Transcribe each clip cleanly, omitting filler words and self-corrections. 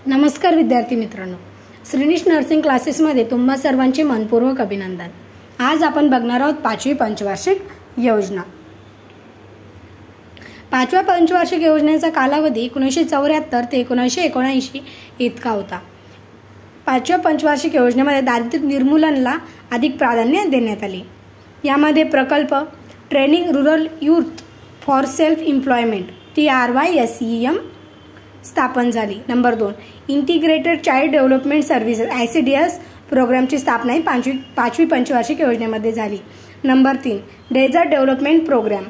नमस्कार विद्यार्थी मित्रांनो, श्रीनिश नर्सिंग क्लासेसमध्ये तुम्हा सर्वांचे मनपूर्वक अभिनंदन। आज आपण बघणार आहोत 5वी पंचवार्षिक योजना। 5व्या पंचवार्षिक योजनेचा कालावधी 1974 ते 1979 इतका होता। 5व्या पंचवार्षिक योजनेमध्ये दारिद्र्य निर्मूलनाला अधिक प्राधान्य देण्यात आले। यामध्ये प्रकल्प training rural youth for self employment TRYSEM स्थापन झाली। Number 2 integrated child development services ICDS प्रोग्रामची स्थापना ही 5वी पंचवार्षिक योजनेमध्ये झाली। Number 3 desert development program.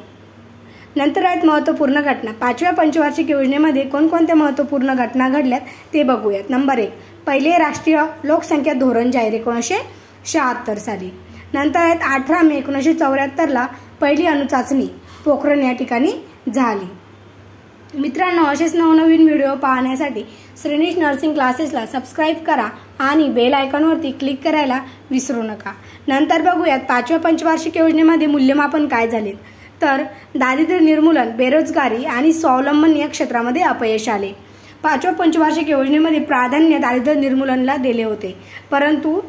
नंतर आहेत महत्त्वपूर्ण घटना। 5व्या पंचवार्षिक योजनेमध्ये कोणकोणत्या महत्त्वपूर्ण घटना घडल्यात ते बघूयात। नंबर 1 पहिले राष्ट्रीय लोकसंख्या धोरण जाहीर 1976 साली। नंतर आहेत 18 मे 1974 पहिली अणुचाचणी पोखरण या ठिकाणी झाली। मित्रांनो, असेच नवनवीन व्हिडिओ पाहण्यासाठी श्रीनिश नर्सिंग क्लासेसला सबस्क्राइब करा आणि बेल आयकॉनवरती क्लिक करायला विसरू नका। नंतर बघूयात 5व्या पंचवार्षिक योजनेमध्ये मूल्यमापन काय झाले। तर दारिद्र्य निर्मूलन, बेरोजगारी आणि स्वावलंबन या क्षेत्रामध्ये अपयश आले। 5व्या पंचवार्षिक योजनेमध्ये प्राधान्य दारिद्र्य निर्मूलनाला दिले होते, परंतु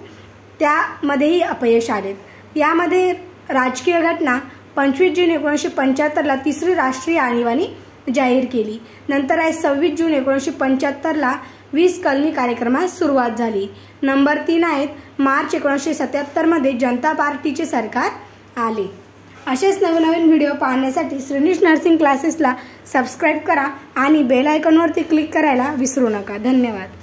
त्यामध्येही अपयश आले। यामध्ये राजकीय घटना 25 जून 1975 तिसरी राष्ट्रीय आणीबाणी जाहीर केली। नंतर आहे 26 जून 1975 20 कलमी कार्यक्रमास सुरुवात झाली। नंबर 3 आहेत मार्च 1977 मध्ये जनता पार्टीचे सरकार आले। असेच नवनवीन व्हिडिओ पाहण्यासाठी श्रीनिश नर्सिंग क्लासेसला सबस्क्राइब करा आणि बेल आयकॉनवरती क्लिक करायला विसरू नका। धन्यवाद।